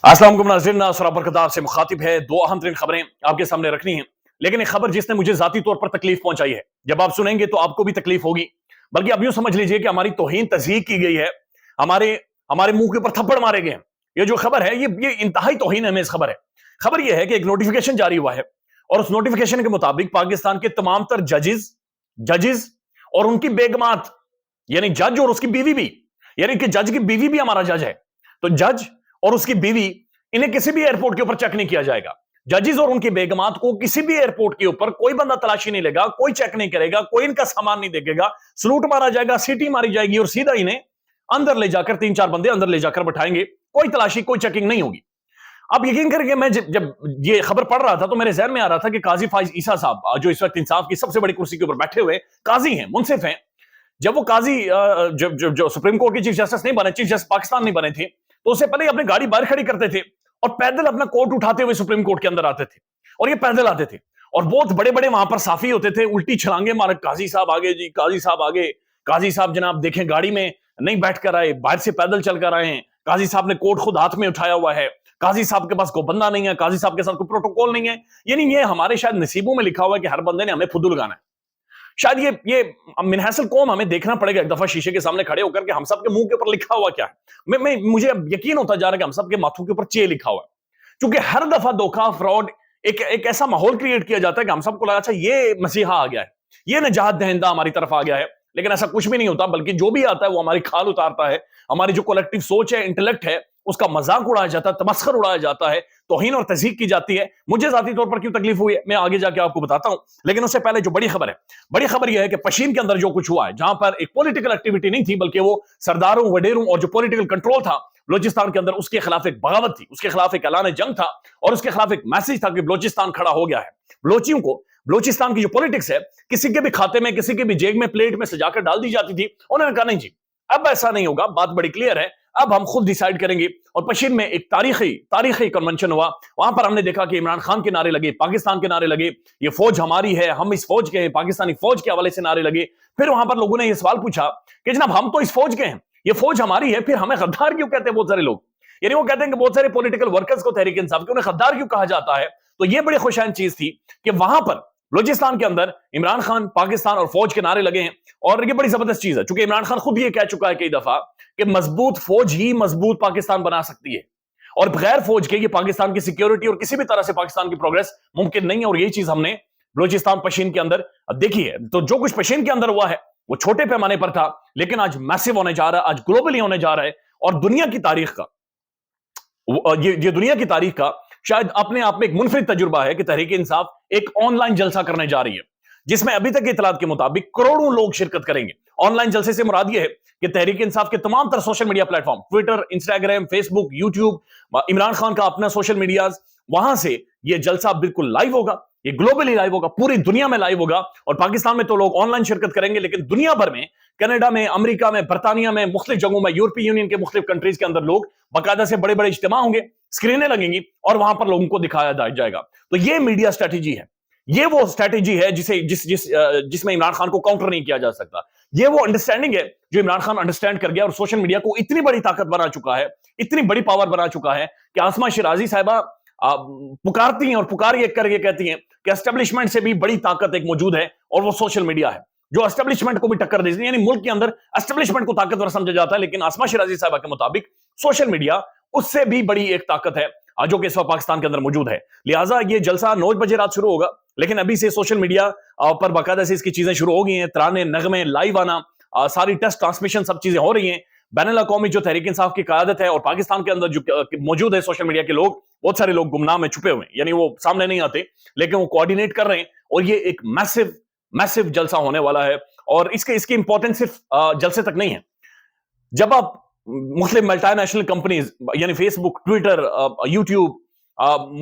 अस्सलाम वालेकुम नाज़रीन, सराबर खिताब से मुखातिब है। दो अहम तरीन खबरें आपके सामने रखनी हैं, लेकिन एक खबर जिसने मुझे जाती तौर पर तकलीफ पहुंचाई है, जब आप सुनेंगे तो आपको भी तकलीफ होगी। बल्कि आप यूं समझ लीजिए कि हमारी तौहीन तज़हीक की गई है, हमारे हमारे मुंह के ऊपर थप्पड़ मारे गए हैं। ये जो खबर है, ये इंतहाई तौहीन हमें इस खबर है। खबर यह है कि एक नोटिफिकेशन जारी हुआ है और उस नोटिफिकेशन के मुताबिक पाकिस्तान के तमाम तर जजेस जजेस और उनकी बेगमात, यानी जज और उसकी बीवी भी, यानी कि जज की बीवी भी हमारा जज है, तो जज और उसकी बीवी, इन्हें किसी भी एयरपोर्ट के ऊपर चेक नहीं किया जाएगा। जजेस और उनकी बेगमात को किसी भी एयरपोर्ट के ऊपर कोई बंदा तलाशी नहीं लेगा, कोई चेक नहीं करेगा, कोई इनका सामान नहीं देखेगा, सलूट मारा जाएगा, सीटी मारी जाएगी और सीधा इन्हें अंदर ले जाकर, तीन चार बंदे अंदर ले जाकर बैठाएंगे। कोई तलाशी, कोई चेकिंग नहीं होगी। आप यकीन करेंगे, मैं जब ये खबर पढ़ रहा था तो मेरे जहन में आ रहा था कि काजी फाइज ईसा साहब, जो इस वक्त इंसाफ की सबसे बड़ी कुर्सी के ऊपर बैठे हुए काजी हैं, मुंसिफ हैं, जब वो काजी जो सुप्रीम कोर्ट के चीफ जस्टिस नहीं बने, चीफ जस्टिस पाकिस्तान नहीं बने थे, तो उससे पहले अपनी गाड़ी बाहर खड़ी करते थे और पैदल अपना कोर्ट उठाते हुए सुप्रीम कोर्ट के अंदर आते थे। और ये पैदल आते थे और बहुत बड़े बड़े वहां पर साफी होते थे, उल्टी छलांगे मारे, काजी साहब आगे जी, काजी साहब आगे, काजी साहब जनाब देखें गाड़ी में नहीं बैठ कर आए, बाहर से पैदल चल कर आए हैं, काजी साहब ने कोर्ट खुद हाथ में उठाया हुआ है, काजी साहब के पास कोई बंदा नहीं है, काजी साहब के साथ कोई प्रोटोकॉल नहीं है। यानी ये हमारे शायद नसीबों में लिखा हुआ है कि हर बंदे ने हमें फुद्दू लगाना है। शायद ये मिनहसल कौम हमें देखना पड़ेगा एक दफा शीशे के सामने खड़े होकर के हम सब के मुंह के ऊपर लिखा हुआ क्या है। मुझे अब यकीन होता जा रहा है कि हम सब के माथों के ऊपर चे लिखा हुआ है, क्योंकि हर दफा धोखा, फ्रॉड, एक ऐसा माहौल क्रिएट किया जाता है कि हम सबको लगा अच्छा ये मसीहा आ गया है, ये निजात दहिंदा हमारी तरफ आ गया है। लेकिन ऐसा कुछ भी नहीं होता, बल्कि जो भी आता है वो हमारी खाल उतारता है, हमारी जो कलेक्टिव सोच है, इंटेलेक्ट है, उसका मजाक उड़ाया जाता है, तमस्खर उड़ाया जाता है, तौहीन और तज़हीक की जाती है। मुझे जाती तौर पर क्यों तकलीफ हुई है मैं आगे जाके आपको बताता हूं, लेकिन उससे पहले जो बड़ी खबर है, बड़ी खबर यह है कि पश्चिम के अंदर जो कुछ हुआ है, जहां पर एक पॉलिटिकल एक्टिविटी नहीं थी, बल्कि वो सरदारों, वडेरों और जो पॉलिटिकल कंट्रोल था बलोचिस्तान के अंदर, उसके खिलाफ एक बगावत थी, उसके खिलाफ एक ऐलान जंग था और उसके खिलाफ एक मैसेज था कि बलोचिस्तान खड़ा हो गया है। बलोचियों को, बलोचिस्तान की जो पॉलिटिक्स है, किसी के भी खाते में, किसी के भी जेब में, प्लेट में सजाकर डाल दी जाती थी। उन्होंने कहा नहीं जी, अब ऐसा नहीं होगा, बात बड़ी क्लियर है, अब हम खुद डिसाइड करेंगे। और पश्चिम में एक तारीखी कन्वेंशन हुआ, वहां पर हमने देखा कि इमरान खान के नारे लगे, पाकिस्तान के नारे लगे, ये फौज हमारी है, हम इस फौज के हैं, पाकिस्तानी फौज के हवाले से नारे लगे। फिर वहां पर लोगों ने यह सवाल पूछा कि जनाब हम तो इस फौज के हैं, ये फौज हमारी है, फिर हमें गद्दार क्यों कहते हैं बहुत सारे लोग। यानी वो कहते हैं कि बहुत सारे पॉलिटिकल वर्कर्स को तहरीक इंसाफ के उन्हें गद्दार क्यों कहा जाता है। तो ये बड़ी खुशहाल चीज थी कि वहां पर बलूचिस्तान के अंदर इमरान खान, पाकिस्तान और फौज के नारे लगे हैं। और ये बड़ी जबरदस्त चीज है, चूंकि इमरान खान खुद ये कह चुका है कई दफा कि मजबूत फौज ही मजबूत पाकिस्तान बना सकती है, और बगैर फौज के ये पाकिस्तान की सिक्योरिटी और किसी भी तरह से पाकिस्तान की प्रोग्रेस मुमकिन नहीं है। और यही चीज हमने बलूचिस्तान पश्चिम के अंदर देखी है। तो जो कुछ पश्चिम के अंदर हुआ है वो छोटे पैमाने पर था, लेकिन आज मैसिव होने जा रहा है, आज ग्लोबली होने जा रहा है। और दुनिया की तारीख का ये दुनिया की तारीख का शायद अपने आप में एक मुनफरिद तजुर्बा है कि तहरीक इंसाफ एक ऑनलाइन जलसा करने जा रही है, जिसमें अभी तक की इतलात के मुताबिक करोड़ों लोग शिरकत करेंगे। ऑनलाइन जलसे से मुराद यह है कि तहरीक इंसाफ के तमाम तरह social media platform, Twitter, Instagram, Facebook, YouTube, Imran Khan का अपना सोशल मीडिया, वहां से यह जलसा बिल्कुल लाइव होगा, ये ग्लोबली लाइव होगा, पूरी दुनिया में लाइव होगा। और पाकिस्तान में तो लोग ऑनलाइन शिरकत करेंगे, लेकिन दुनिया भर में, कनाडा में, अमेरिका में, बर्तानिया में, मुख्तलिफ जगहों में, यूरोपीय यूनियन के मुख्तलिफ कंट्रीज के अंदर लोग बाकायदा से बड़े बड़े इज्तिमा होंगे, स्क्रीनें लगेंगी और वहां पर लोगों को दिखाया जाएगा। तो ये मीडिया स्ट्रेटेजी है, ये वो स्ट्रेटेजी है जिसमें इमरान खान को काउंटर नहीं किया जा सकता। ये वो अंडरस्टैंडिंग है जो इमरान खान अंडरस्टैंड कर गया और सोशल मीडिया को इतनी बड़ी ताकत बना चुका है, इतनी बड़ी पावर बना चुका है कि आसमा शिराजी साहिबा पुकारती हैं और पुकार ये करके कहती हैं कि एस्टेब्लिशमेंट से भी बड़ी ताकत एक मौजूद है और वो सोशल मीडिया है, जो एस्टेब्लिशमेंट को भी टक्कर देती है। यानी मुल्क के अंदर एस्टेब्लिशमेंट को ताकतवर समझा जाता है, लेकिन आसमा शिराजी साहिबा के मुताबिक सोशल मीडिया उससे भी बड़ी एक ताकत है जो कि इस वक्त पाकिस्तान के अंदर मौजूद है। लिहाजा ये जलसा 9 बजे रात शुरू होगा, लेकिन अभी से सोशल मीडिया पर बाकायदा से इसकी चीजें शुरू हो गई हैं, तराने, नगमे, लाइव आना, सारी टेस्ट ट्रांसमिशन, सब चीजें हो रही हैं। बैनुल अक़वामी जो तहरीक इंसाफ की क़यादत है और पाकिस्तान के अंदर जो मौजूद है सोशल मीडिया के लोग, बहुत सारे लोग गुमनाम में छुपे हुए हैं, यानी वो सामने नहीं आते, लेकिन वो कोऑर्डिनेट कर रहे हैं। और ये एक मैसिव जलसा होने वाला है। और इसकी इंपॉर्टेंस सिर्फ जलसे तक नहीं है। जब आप मुख्तलिफ मल्टीनेशनल कंपनीज, यानी फेसबुक, ट्विटर, यूट्यूब,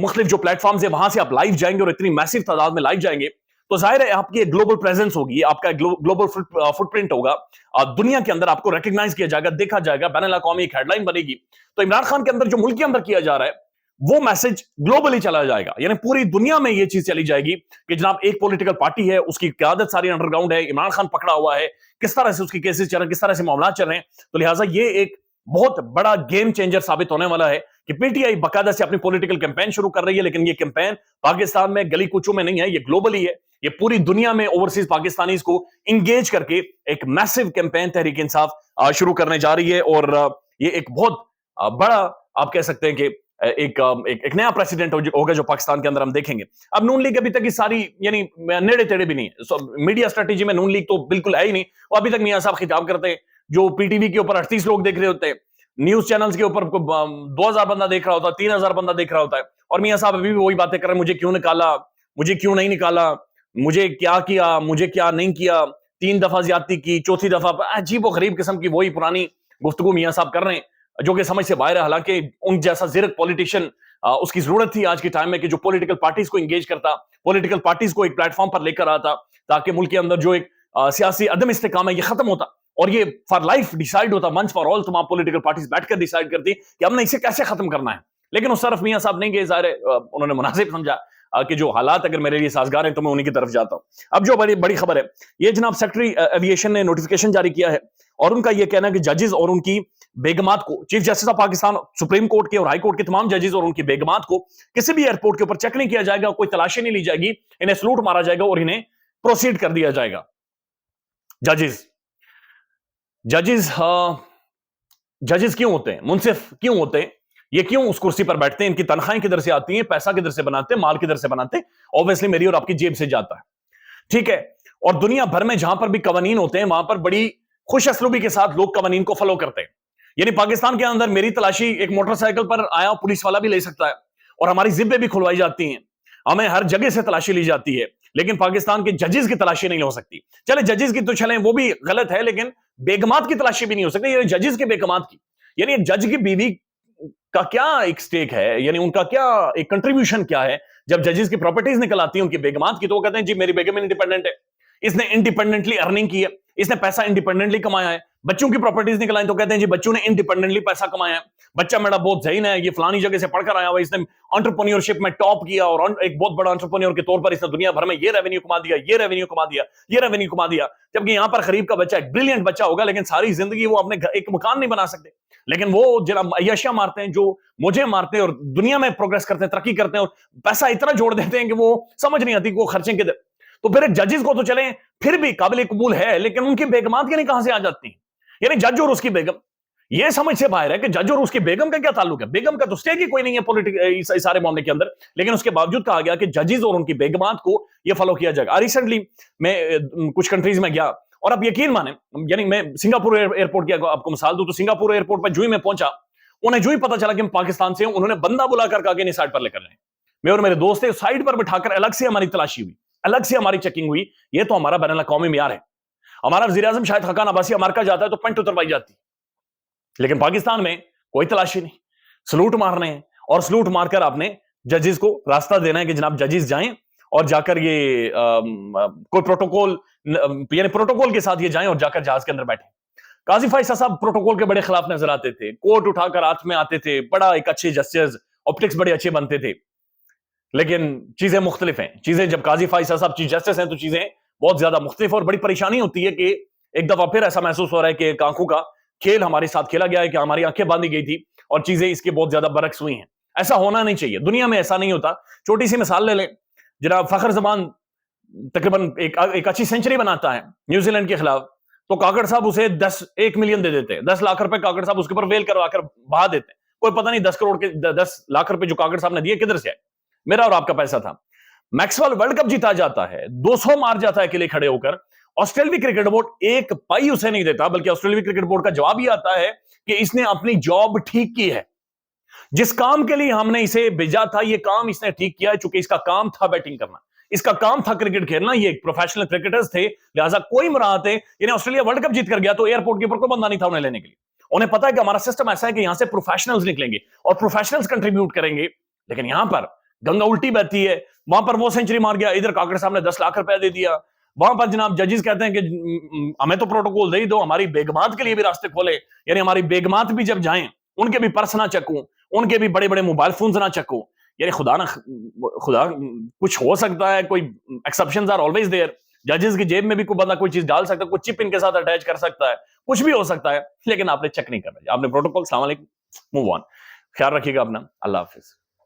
मुख्तलिफ जो प्लेटफॉर्म्स है, वहां से आप लाइव जाएंगे और इतनी मैसिव तादाद में लाइव जाएंगे, तो जाहिर है आपकी एक ग्लोबल प्रेजेंस होगी, आपका ग्लोबल फुटप्रिंट होगा। दुनिया के अंदर आपको रिकॉग्नाइज किया जाएगा, देखा जाएगा, बैनुल अक़वामी एक हेडलाइन बनेगी। तो इमरान खान के अंदर जो मुल्क के अंदर किया जा रहा है वो मैसेज ग्लोबली चला जाएगा, यानी पूरी दुनिया में ये चीज चली जाएगी कि जनाब एक पॉलिटिकल पार्टी है, उसकी क़यादत सारी अंडरग्राउंड है, इमरान खान पकड़ा हुआ है, किस तरह से उसकी केसेस चल रहे हैं, किस तरह से मामला चल रहे हैं। तो लिहाजा ये एक بہت بڑا گیم چینجر ثابت ہونے والا ہے کہ پی ٹی آئی باقاعدہ سے اپنی پولیٹیکل کیمپین شروع کر رہی ہے، لیکن یہ کیمپین پاکستان میں گلی کوچوں میں نہیں ہے، یہ گلوبلی ہے، یہ پوری دنیا میں اوورسیز پاکستانیز کو انگیج کر کے ایک میسو کیمپین تحریک انصاف شروع کرنے جا رہی ہے، اور یہ ایک بہت بڑا آپ کہہ سکتے ہیں کہ ایک نیا پریسیڈنٹ ہوگا جو پاکستان کے اندر ہم دیکھیں گے۔ اب نون لیگ ابھی تک یہ ساری یعنی نیڑے تیڑے بھی نہیں ہے، میڈیا اسٹریٹجی میں نون لیگ تو بالکل ہے ہی نہیں، وہ ابھی تک میاں صاحب خطاب کرتے ہیں، جو پی ٹی وی کے اوپر 38 لوگ دیکھ رہے ہوتے ہیں، نیوز چینلز کے اوپر 2000 بندہ دیکھ رہا ہوتا ہے، 3000 بندہ دیکھ رہا ہوتا ہے، اور میاں صاحب ابھی بھی وہی باتیں کر رہے ہیں، مجھے کیوں نکالا، مجھے کیوں نہیں نکالا، مجھے کیا مجھے کیا نہیں کیا، 3 دفعہ زیادتی کی، چوتھی دفعہ عجیب و غریب قسم کی وہی پرانی گفتگو میاں صاحب کر رہے ہیں جو کہ سمجھ سے باہر ہے۔ حالانکہ ان جیسا زرق پولیٹیشین اس کی ضرورت تھی آج کے ٹائم میں کہ جو پولیٹیکل پارٹیز کو انگیج کرتا، پولیٹیکل پارٹیز کو ایک پلیٹ فارم پر لے کر آتا، تاکہ ملک کے اندر جو ایک سیاسی عدم استحکام ہے یہ ختم ہوتا، اور یہ فار لائف ڈیسائیڈ ہوتا، ونس فار آل تمام پولیٹیکل پارٹیز بیٹھ کر ڈیسائیڈ کرتی کہ ہم نے اسے کیسے ختم کرنا ہے۔ لیکن اس طرف میاں صاحب نہیں گئے، ظاہر ہے انہوں نے مناسب سمجھا کہ جو حالات اگر میرے لیے سازگار ہیں تو میں انہی کی طرف جاتا ہوں۔ اب جو بڑی خبر ہے، یہ جناب سیکرٹری ایویشن نے نوٹیفیکیشن جاری کیا ہے، اور ان کا یہ کہنا ہے کہ ججز اور ان کی بیگمات کو، chief justice of Pakistan, supreme court کے اور ہائی کورٹ کے تمام ججز اور ان کی بیگمات کو کسی بھی ایئرپورٹ کے اوپر چیک نہیں کیا جائے گا، کوئی تلاشی نہیں لی جائے گی، انہیں سلوٹ مارا جائے گا اور انہیں پروسیڈ کر دیا جائے گا۔ ججز کیوں ہوتے ہیں، منصف کیوں ہوتے ہیں، یہ کیوں اس کرسی پر بیٹھتے ہیں، ان کی تنخواہیں کدھر سے آتی ہیں، پیسہ کدھر سے بناتے ہیں، مال کدھر سے بناتے ہیں؟ اوبویسلی میری اور آپ کی جیب سے جاتا ہے، ٹھیک ہے۔ اور دنیا بھر میں جہاں پر بھی قوانین ہوتے ہیں وہاں پر بڑی خوش اسلوبی کے ساتھ لوگ قوانین کو فالو کرتے ہیں۔ یعنی پاکستان کے اندر میری تلاشی ایک موٹر سائیکل پر آیا پولیس والا بھی لے سکتا ہے، اور ہماری زبیں بھی کھلوائی جاتی ہیں، ہمیں ہر جگہ سے تلاشی لی جاتی ہے، لیکن پاکستان کے ججز کی تلاشی نہیں ہو سکتی۔ چلے ججز کی تو چلیں وہ بھی غلط ہے، لیکن بیگمات کی تلاشی بھی نہیں ہو سکتی، یعنی ججز کے بیگمات کی، یعنی ایک جج کی بیوی کا کیا ایک سٹیک ہے، یعنی ان کا کیا ایک کنٹریبیوشن کیا ہے جب ججز کی پراپرٹیز نکل آتی ہیں ان کی بیگمات کی، تو وہ کہتے ہیں جی میری بیگم انڈیپینڈنٹ ہے، اس نے انڈیپینڈنٹلی ارننگ کی ہے، اس نے پیسہ انڈیپینڈنٹلی کمایا ہے۔ بچوں کی پراپرٹیز نکل آئیں تو کہتے ہیں جی بچوں نے انڈیپینڈنٹلی پیسہ کمایا ہے، بچہ میرا بہت ذہین ہے، یہ فلانی جگہ سے پڑھ کر آیا ہوا، اس نے انٹرپرینیورشپ میں ٹاپ کیا، اور ایک بہت بڑا انٹرپرینیور کے طور پر اس نے دنیا بھر میں یہ ریونیو کما دیا، یہ ریونیو کما دیا، یہ ریونیو کما دیا، جبکہ یہاں پر غریب کا بچہ ایک بریلینٹ بچہ ہوگا، لیکن ساری زندگی وہ اپنے ایک مکان نہیں بنا سکتے، لیکن وہ جناب عیاشیاں مارتے ہیں، جو مجھے مارتے ہیں، اور دنیا میں پروگریس کرتے ہیں، ترقی کرتے ہیں، اور پیسہ اتنا جوڑ دیتے ہیں کہ وہ سمجھ نہیں آتی کہ وہ خرچیں کدھر۔ تو پھر ججز کو تو چلیں پھر بھی قابل قبول ہے، لیکن ان کی بیگمات کے نہیں کہاں سے آ جاتی ہیں؟ یعنی جج اور اس کی بیگم، یہ سمجھ سے باہر ہے کہ جج اور اس کی بیگم کا کیا تعلق ہے؟ بیگم کا تو سٹیک ہی کوئی نہیں ہے اس سارے معاملے کے اندر، لیکن اس کے باوجود کہا گیا کہ ججز اور ان کی بیگمات کو یہ فالو کیا جائے گا۔ ریسنٹلی میں کچھ کنٹریز میں گیا، اور اب یقین مانیں، یعنی میں سنگاپور ایئرپورٹ کی آپ کو مثال دوں تو سنگاپور ایئرپورٹ پر جو ہی میں پہنچا، انہیں جو ہی پتا چلا کہ ہم پاکستان سے ہیں، انہوں نے بندہ بلا کر کہا کہ نہیں سائڈ پر لے کر جائیں۔ میں اور میرے دوست سائڈ پر بٹھا کر الگ سے ہماری تلاشی ہوئی، الگ سے ہماری چیکنگ ہوئی۔ یہ تو ہمارا بین الاقوامی معیار ہے۔ ہمارا وزیر اعظم شاید حقان عباسی امریکہ جاتا ہے تو پینٹ اتروائی جاتی، لیکن پاکستان میں کوئی تلاشی نہیں، سلوٹ مارنے ہیں، اور سلوٹ مار کر آپ نے ججز کو راستہ دینا ہے کہ جناب ججز جائیں اور جا کر یہ کوئی پروٹوکول، یعنی پروٹوکول کے ساتھ یہ جائیں اور جا کر جہاز کے اندر بیٹھیں۔ قاضی فائز صاحب پروٹوکول کے بڑے خلاف نظر آتے تھے، کوٹ اٹھا کر ہاتھ میں آتے تھے، بڑا ایک اچھے جسٹس، آپٹکس بڑے اچھے بنتے تھے، لیکن چیزیں مختلف ہیں۔ چیزیں جب قاضی فائز صاحب چیف جسٹس ہیں تو چیزیں بہت زیادہ مختلف، اور بڑی پریشانی ہوتی ہے کہ ایک دفعہ پھر ایسا محسوس ہو رہا ہے کہ ایک آنکھوں کا کھیل ہمارے ساتھ کھیلا گیا ہے، کہ ہماری آنکھیں باندھی گئی تھی اور چیزیں اس کے بہت زیادہ برعکس ہوئی ہیں۔ ایسا ہونا نہیں چاہیے، دنیا میں ایسا نہیں ہوتا۔ چھوٹی سی مثال لے لیں، جناب فخر زمان تقریباً ایک اچھی سینچری بناتا ہے نیوزی لینڈ کے خلاف، تو کاکڑ صاحب اسے 1 ملین دے دیتے، 10 لاکھ روپے کاکڑ صاحب اس کے اوپر ویل کروا کر بہا دیتے، کوئی پتہ نہیں 10 لاکھ روپے جو کاکڑ صاحب نے دیے کدھر سے آئے، میرا اور آپ کا پیسہ تھا۔ میکسویل ورلڈ کپ جیتا جاتا ہے، 200 مار جاتا ہے اکیلے کھڑے ہو کر، آسٹریلوی کرکٹ بورڈ ایک پائی اسے نہیں دیتا، بلکہ آسٹریلوی کرکٹ بورڈ کا جواب یہ آتا ہے کہ اس نے اپنی جاب ٹھیک کی ہے، جس کام کے لیے ہم نے اسے بھیجا تھا یہ کام اس نے ٹھیک کیا ہے، چونکہ اس کا کام تھا بیٹنگ کرنا، اس کا کام تھا کرکٹ کھیلنا، یہ ایک پروفیشنل کرکٹرز تھے، لہٰذا کوئی مراحت ہے، یعنی آسٹریلیا ورلڈ کپ جیت کر گیا تو ایئرپورٹ کے اوپر کوئی بندہ نہیں تھا انہیں لینے کے لیے، انہیں پتا ہے کہ ہمارا سسٹم ایسا ہے کہ یہاں سے پروفیشنلز نکلیں گے اور پروفیشنلز کنٹریبیوٹ کریں گے، لیکن یہاں پر گنگا الٹی بہتی ہے، وہاں پر وہ سینچری مار گیا، ادھر کاکڑ صاحب نے 10 لاکھ روپے دے دیا، وہاں پر جناب ججز کہتے ہیں کہ ہمیں تو پروٹوکول دے ہی دو، ہماری بیگمات کے لیے بھی راستے کھولے، یعنی ہماری بیگمات بھی جب جائیں ان کے بھی پرس نہ چکوں، ان کے بھی بڑے بڑے موبائل فونز نہ چکوں، یعنی خدا کچھ ہو سکتا ہے، کوئی ایکسپشنز آر آلویز دیئر، जजेस की जेब में भी कोई बंदा कोई चीज डाल सकता है, कोई चिप इनके साथ अटैच कर सकता है, कुछ भी हो सकता है, लेकिन आपने चेक नहीं करना, आपने प्रोटोकॉल। सलाम अलैकुम, मूव ऑन। ख्याल रखिएगा अपना, अल्लाह हाफिज।